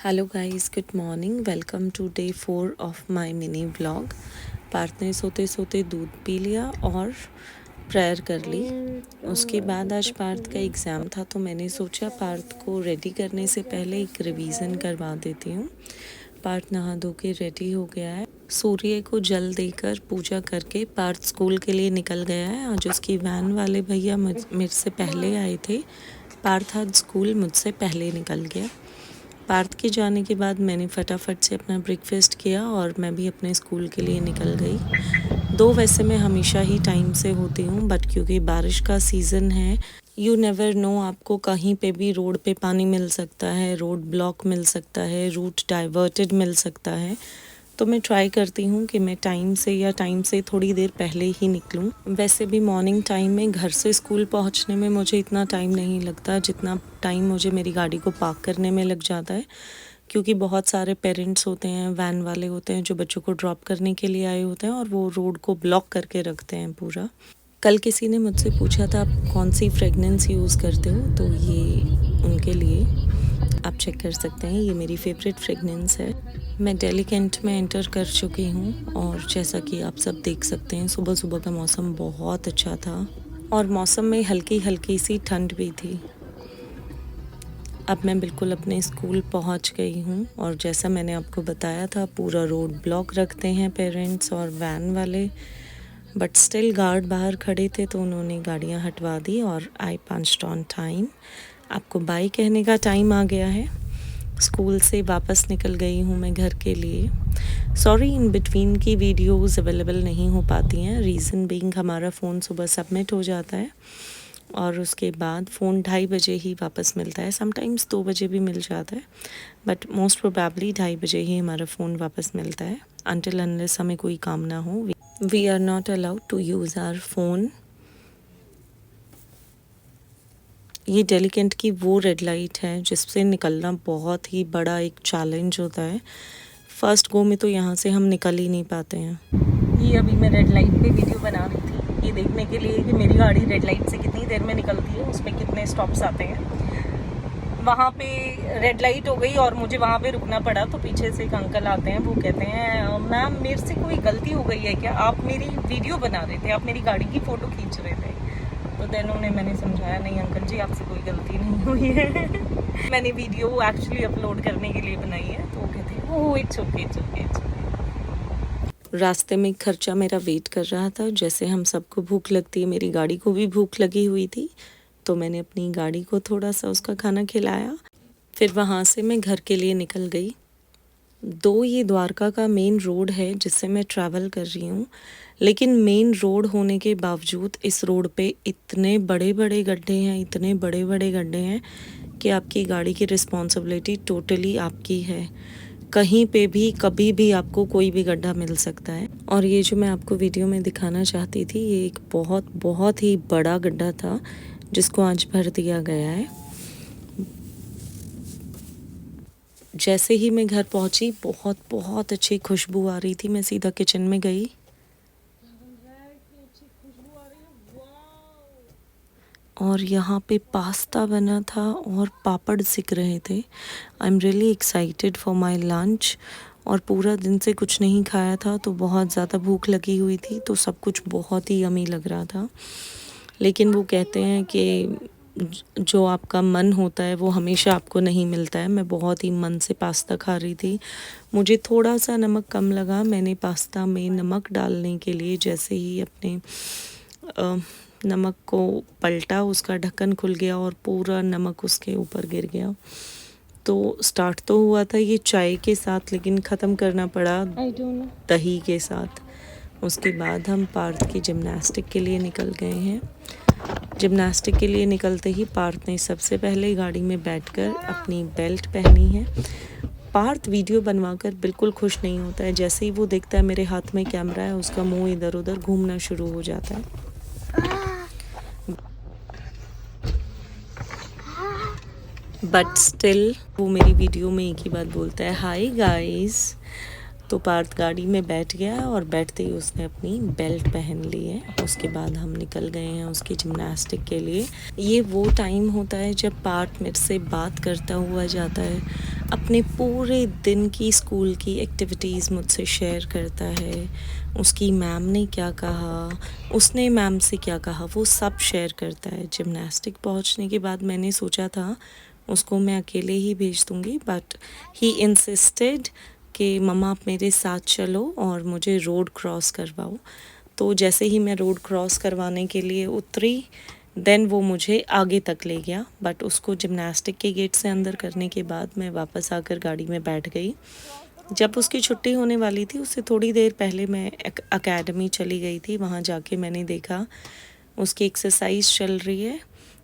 Hello guys, good morning. Welcome to day 4 of my mini vlog. Parth ने सोते सोते दूध पी लिया और प्रेयर कर ली। उसके बाद आज पार्थ का एग्ज़ाम था, तो मैंने सोचा पार्थ को रेडी करने से पहले एक रिवीजन करवा देती हूँ। पार्थ नहा धो के रेडी हो गया है। सूर्य को जल देकर पूजा करके पार्थ स्कूल के लिए निकल गया है। आज उसकी वैन वाले भैया मेरे से पहले आए थे। पार्थ आज स्कूल मुझसे पहले निकल गया। पार्थ के जाने के बाद मैंने फटाफट से अपना ब्रेकफास्ट किया और मैं भी अपने स्कूल के लिए निकल गई। वैसे मैं हमेशा ही टाइम से होती हूँ, बट क्योंकि बारिश का सीज़न है, यू नेवर नो, आपको कहीं पे भी रोड पे पानी मिल सकता है, रोड ब्लॉक मिल सकता है, रूट डाइवर्टेड मिल सकता है। तो मैं ट्राई करती हूँ कि मैं टाइम से थोड़ी देर पहले ही निकलूँ। वैसे भी मॉर्निंग टाइम में घर से स्कूल पहुँचने में मुझे इतना टाइम नहीं लगता जितना टाइम मुझे मेरी गाड़ी को पार्क करने में लग जाता है, क्योंकि बहुत सारे पेरेंट्स होते हैं, वैन वाले होते हैं जो बच्चों को ड्रॉप करने के लिए आए होते हैं और वो रोड को ब्लॉक करके रखते हैं पूरा। कल किसी ने मुझसे पूछा था आप कौन सी फ्रेगनेंस यूज़ करते हो, तो ये उनके लिए आप चेक कर सकते हैं। ये मेरी फेवरेट फ्रेगनेंस है। मैं दिल्ली कैंट में एंटर कर चुकी हूँ और जैसा कि आप सब देख सकते हैं, सुबह सुबह का मौसम बहुत अच्छा था और मौसम में हल्की हल्की सी ठंड भी थी। अब मैं बिल्कुल अपने स्कूल पहुँच गई हूँ और जैसा मैंने आपको बताया था, पूरा रोड ब्लॉक रखते हैं पेरेंट्स और वैन वाले, बट स्टिल गार्ड बाहर खड़े थे तो उन्होंने गाड़ियाँ हटवा दी और आई पंच्ड ऑन टाइम। आपको बाय कहने का टाइम आ गया है। स्कूल से वापस निकल गई हूँ मैं घर के लिए। सॉरी, इन बिटवीन की वीडियोस अवेलेबल नहीं हो पाती हैं, रीज़न बीइंग हमारा फ़ोन सुबह सबमिट हो जाता है और उसके बाद फ़ोन 2:30 बजे ही वापस मिलता है। समटाइम्स 2 बजे भी मिल जाता है, बट मोस्ट प्रोबेबली 2:30 बजे ही हमारा फ़ोन वापस मिलता है। अनटिल अनलेस हमें कोई काम ना हो, we are not allowed to use our phone. ये दिल्ली कैंट की वो रेड लाइट है जिससे निकलना बहुत ही बड़ा एक चैलेंज होता है। फर्स्ट गो में तो यहाँ से हम निकल ही नहीं पाते हैं। ये अभी मैं रेड लाइट पे वीडियो बना रही थी, ये देखने के लिए कि मेरी गाड़ी रेड लाइट से कितनी देर में निकलती है, उसमें कितने स्टॉप्स आते हैं। वहाँ पे रेड लाइट हो गई और मुझे वहाँ पे रुकना पड़ा, तो पीछे से एक अंकल आते हैं, वो कहते हैं मैम मेरे से कोई गलती हो गई है क्या, आप मेरी वीडियो बना रहे थे, आप मेरी गाड़ी की फ़ोटो खींच रहे थे। तो देन मैंने समझाया, नहीं अंकल जी, आपसे कोई गलती नहीं हुई है मैंने वीडियो एक्चुअली अपलोड करने के लिए बनाई है। तो वो कहते हैं oh it's okay, it's okay, it's okay. रास्ते में खर्चा मेरा वेट कर रहा था। जैसे हम सबको भूख लगती है, मेरी गाड़ी को भी भूख लगी हुई थी, तो मैंने अपनी गाड़ी को थोड़ा सा उसका खाना खिलाया। फिर वहाँ से मैं घर के लिए निकल गई। ये द्वारका का मेन रोड है जिससे मैं ट्रैवल कर रही हूँ, लेकिन मेन रोड होने के बावजूद इस रोड पे इतने बड़े बड़े गड्ढे हैं, इतने बड़े बड़े गड्ढे हैं कि आपकी गाड़ी की रिस्पॉन्सिबिलिटी टोटली आपकी है। कहीं पे भी कभी भी आपको कोई भी गड्ढा मिल सकता है। और ये जो मैं आपको वीडियो में दिखाना चाहती थी, ये एक बहुत बहुत ही बड़ा गड्ढा था जिसको आज भर दिया गया है। जैसे ही मैं घर पहुंची, बहुत बहुत अच्छी खुशबू आ रही थी। मैं सीधा किचन में गई और यहाँ पे पास्ता बना था और पापड़ सिक रहे थे। I am really excited for my lunch. और पूरा दिन से कुछ नहीं खाया था तो बहुत ज़्यादा भूख लगी हुई थी, तो सब कुछ बहुत ही यमी लग रहा था। लेकिन वो कहते हैं कि जो आपका मन होता है वो हमेशा आपको नहीं मिलता है। मैं बहुत ही मन से पास्ता खा रही थी। मुझे थोड़ा सा नमक कम लगा। मैंने पास्ता में नमक डालने के लिए जैसे ही अपने नमक को पलटा, उसका ढक्कन खुल गया और पूरा नमक उसके ऊपर गिर गया। तो स्टार्ट तो हुआ था ये चाय के साथ, लेकिन ख़त्म करना पड़ा दही के साथ। उसके बाद हम पार्थ की जिम्नास्टिक के लिए निकल गए हैं। जिम्नास्टिक के लिए निकलते ही पार्थ ने सबसे पहले गाड़ी में बैठकर अपनी बेल्ट पहनी है। पार्थ वीडियो बनवाकर बिल्कुल खुश नहीं होता है। जैसे ही वो देखता है मेरे हाथ में कैमरा है, उसका मुंह इधर उधर घूमना शुरू हो जाता है। बट स्टिल वो मेरी वीडियो में एक ही बात बोलता है, हाय गाइस। तो पार्थ गाड़ी में बैठ गया और बैठते ही उसने अपनी बेल्ट पहन ली है। उसके बाद हम निकल गए हैं उसकी जिम्नास्टिक के लिए। ये वो टाइम होता है जब पार्थ मेरे से बात करता हुआ जाता है। अपने पूरे दिन की स्कूल की एक्टिविटीज़ मुझसे शेयर करता है। उसकी मैम ने क्या कहा, उसने मैम से क्या कहा, वो सब शेयर करता है। जिम्नास्टिक पहुंचने के बाद मैंने सोचा था उसको मैं अकेले ही भेज दूँगी, बट ही इंसिस्टेड कि मम्मा आप मेरे साथ चलो और मुझे रोड क्रॉस करवाओ। तो जैसे ही मैं रोड क्रॉस करवाने के लिए उतरी, देन वो मुझे आगे तक ले गया। बट उसको जिम्नास्टिक के गेट से अंदर करने के बाद मैं वापस आकर गाड़ी में बैठ गई। जब उसकी छुट्टी होने वाली थी उससे थोड़ी देर पहले मैं अकेडमी चली गई थी। वहाँ जाके मैंने देखा उसकी एक्सरसाइज चल रही है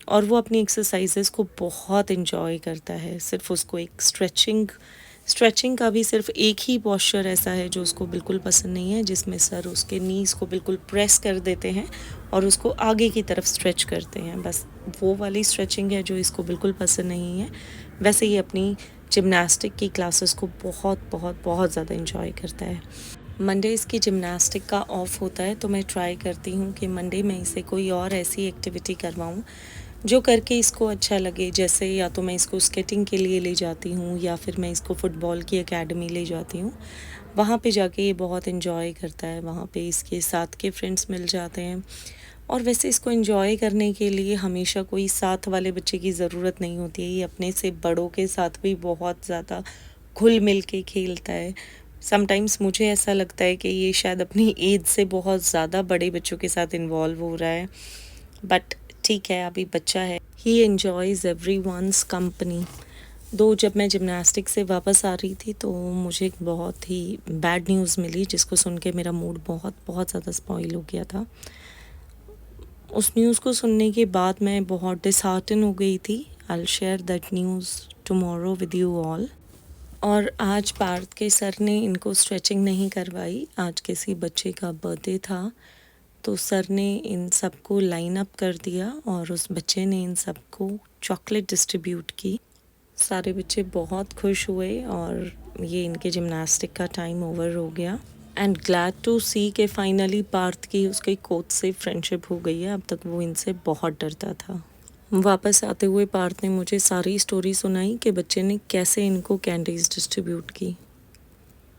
और वो अपनी एक्सरसाइजेस को बहुत इन्जॉय करता है। सिर्फ उसको एक स्ट्रेचिंग का भी सिर्फ एक ही पॉस्चर ऐसा है जो उसको बिल्कुल पसंद नहीं है, जिसमें सर उसके नीज़ को बिल्कुल प्रेस कर देते हैं और उसको आगे की तरफ स्ट्रेच करते हैं। बस वो वाली स्ट्रेचिंग है जो इसको बिल्कुल पसंद नहीं है। वैसे ये अपनी जिम्नास्टिक की क्लासेस को बहुत बहुत बहुत ज़्यादा इन्जॉय करता है। मंडे इसकी जिम्नास्टिक का ऑफ होता है तो मैं ट्राई करती हूँ कि मंडे में इसे कोई और ऐसी एक्टिविटी करवाऊँ जो करके इसको अच्छा लगे। जैसे या तो मैं इसको स्केटिंग के लिए ले जाती हूँ या फिर मैं इसको फ़ुटबॉल की एकेडमी ले जाती हूँ। वहाँ पे जाके ये बहुत इन्जॉय करता है। वहाँ पे इसके साथ के फ्रेंड्स मिल जाते हैं और वैसे इसको एंजॉय करने के लिए हमेशा कोई साथ वाले बच्चे की ज़रूरत नहीं होती है। ये अपने से बड़ों के साथ भी बहुत ज़्यादा घुल मिल के खेलता है। समटाइम्स मुझे ऐसा लगता है कि ये शायद अपनी एज से बहुत ज़्यादा बड़े बच्चों के साथ इन्वॉल्व हो रहा है, बट ठीक है, अभी बच्चा है। ही एन्जॉयज़ एवरीवन्स कंपनी। दो जब मैं जिम्नास्टिक से वापस आ रही थी तो मुझे एक बहुत ही बैड न्यूज़ मिली जिसको सुन के मेरा मूड बहुत बहुत ज़्यादा स्पॉइल हो गया था। उस न्यूज़ को सुनने के बाद मैं बहुत डिसहार्टन हो गई थी। I will share that news tomorrow with you all. और आज पार्थ के सर ने इनको स्ट्रेचिंग नहीं करवाई। आज किसी बच्चे का बर्थडे था तो सर ने इन सबको लाइन अप कर दिया और उस बच्चे ने इन सबको चॉकलेट डिस्ट्रीब्यूट की। सारे बच्चे बहुत खुश हुए और ये इनके जिम्नास्टिक का टाइम ओवर हो गया। एंड ग्लैड टू सी के फाइनली पार्थ की उसके कोच से फ्रेंडशिप हो गई है। अब तक वो इनसे बहुत डरता था। वापस आते हुए पार्थ ने मुझे सारी स्टोरी सुनाई कि बच्चे ने कैसे इनको कैंडीज डिस्ट्रीब्यूट की।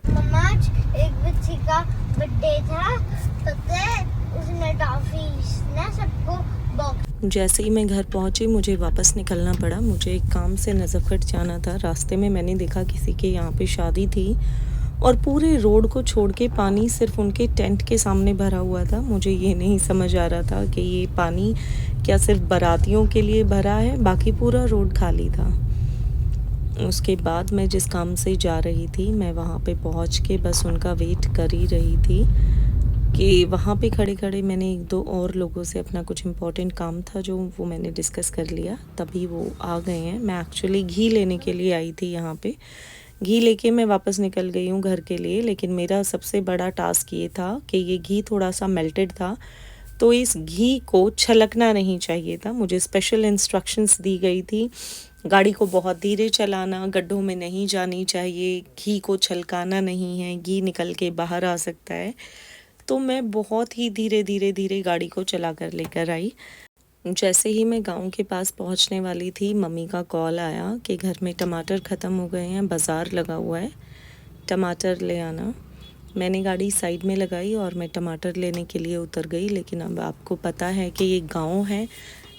मम्मा आज एक बच्ची का बर्थडे था, पता है उसने टॉफीज ना सबको बॉक्स। जैसे ही मैं घर पहुंची मुझे वापस निकलना पड़ा। मुझे एक काम से नज़फ़गढ़ जाना था। रास्ते में मैंने देखा किसी के यहाँ पे शादी थी और पूरे रोड को छोड़ के पानी सिर्फ उनके टेंट के सामने भरा हुआ था। मुझे ये नहीं समझ आ रहा था कि ये पानी क्या सिर्फ बारातियों के लिए भरा है, बाकी पूरा रोड खाली था। उसके बाद मैं जिस काम से जा रही थी मैं वहाँ पे पहुँच के बस उनका वेट कर ही रही थी कि वहाँ पे खड़े खड़े मैंने एक दो और लोगों से अपना कुछ इम्पोर्टेंट काम था जो वो मैंने डिस्कस कर लिया, तभी वो आ गए हैं। मैं एक्चुअली घी लेने के लिए आई थी यहाँ पे। घी लेके मैं वापस निकल गई हूँ घर के लिए, लेकिन मेरा सबसे बड़ा टास्क ये था कि ये घी थोड़ा सा मेल्टेड था तो इस घी को छलकना नहीं चाहिए था। मुझे स्पेशल इंस्ट्रक्शंस दी गई थी, गाड़ी को बहुत धीरे चलाना, गड्ढों में नहीं जानी चाहिए, घी को छलकाना नहीं है, घी निकल के बाहर आ सकता है। तो मैं बहुत ही धीरे धीरे धीरे गाड़ी को चला कर लेकर आई। जैसे ही मैं गांव के पास पहुंचने वाली थी मम्मी का कॉल आया कि घर में टमाटर ख़त्म हो गए हैं, बाज़ार लगा हुआ है, टमाटर ले आना। मैंने गाड़ी साइड में लगाई और मैं टमाटर लेने के लिए उतर गई। लेकिन अब आपको पता है कि ये गांव है,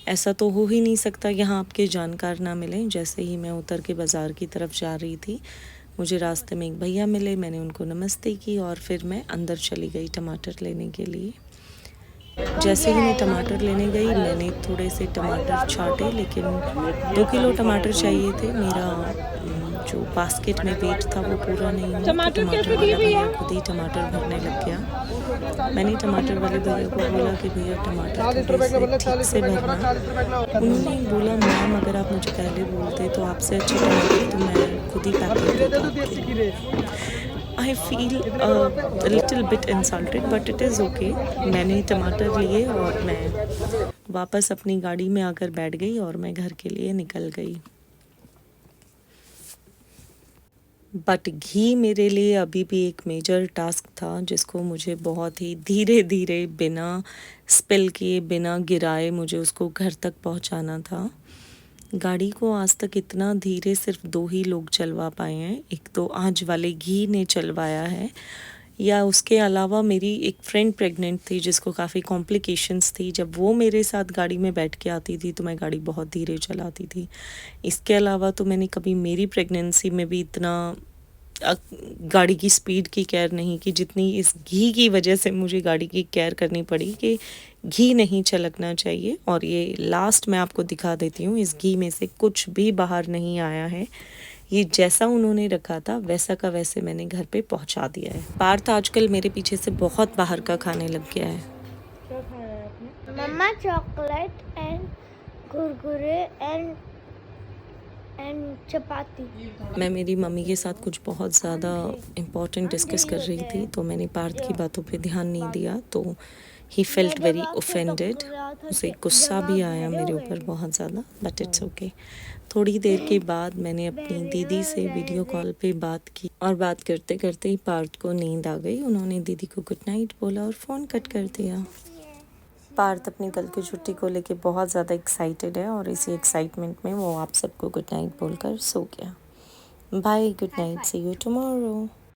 ऐसा तो हो ही नहीं सकता यहाँ आपके जानकार ना मिलें। जैसे ही मैं उतर के बाज़ार की तरफ जा रही थी मुझे रास्ते में एक भैया मिले, मैंने उनको नमस्ते की और फिर मैं अंदर चली गई टमाटर लेने के लिए। जैसे ही मैं टमाटर लेने गई मैंने थोड़े से टमाटर छांटे, लेकिन 2 किलो टमाटर चाहिए थे। मेरा जो बास्केट में वेट था वो पूरा नहीं हुआ, तो टमाटर वाला भैया खुद ही टमाटर भरने लग गया। मैंने टमाटर वाले भैया को बोला कि भैया टमाटर थोड़े से ठीक से भरना। उन्होंने बोला मैम अगर आप मुझे पहले बोलते तो आपसे अच्छे टमाटर तो मैं खुद ही पैक कर देता आपके लिए। I feel little bit insulted but it is okay. मैंने टमाटर लिए और मैं वापस अपनी गाड़ी में आकर बैठ गई और मैं घर के लिए निकल गई। बट घी मेरे लिए अभी भी एक मेजर टास्क था जिसको मुझे बहुत ही धीरे धीरे बिना स्पिल किए बिना गिराए मुझे उसको घर तक पहुंचाना था। गाड़ी को आज तक इतना धीरे सिर्फ 2 ही लोग चलवा पाए हैं। एक तो आज वाले घी ने चलवाया है, या उसके अलावा मेरी एक फ्रेंड प्रेग्नेंट थी जिसको काफ़ी कॉम्प्लिकेशंस थी। जब वो मेरे साथ गाड़ी में बैठ के आती थी तो मैं गाड़ी बहुत धीरे चलाती थी। इसके अलावा तो मैंने कभी मेरी प्रेगनेंसी में भी इतना गाड़ी की स्पीड की केयर नहीं की जितनी इस घी की वजह से मुझे गाड़ी की केयर करनी पड़ी कि घी नहीं छलकना चाहिए। और ये लास्ट मैं आपको दिखा देती हूँ, इस घी में से कुछ भी बाहर नहीं आया है। ये जैसा उन्होंने रखा था वैसा का वैसे मैंने घर पे पहुंचा दिया है। पार्थ आजकल मेरे पीछे से बहुत बाहर का खाने लग गया है। क्या खाया है आपने? मम्मा चॉकलेट एंड कुरकुरे एंड चपाती। मैं मेरी मम्मी के साथ कुछ बहुत ज़्यादा इम्पोर्टेंट डिस्कस कर रही थी तो मैंने पार्थ की बातों पे ध्यान नहीं दिया, तो ही फेल्ट वेरी ऑफेंडेड। उसे गुस्सा भी आया मेरे ऊपर बहुत ज़्यादा, बट इट्स ओके। थोड़ी देर के बाद मैंने अपनी दीदी से वीडियो कॉल पे बात की और बात करते करते ही पार्थ को नींद आ गई। उन्होंने दीदी को गुड नाइट बोला और फ़ोन कट कर दिया। पार्थ अपनी कल की छुट्टी को लेके बहुत ज़्यादा एक्साइटेड है और इसी एक्साइटमेंट में वो आप सबको गुड नाइट बोलकर सो गया। Bye, good night, see you tomorrow.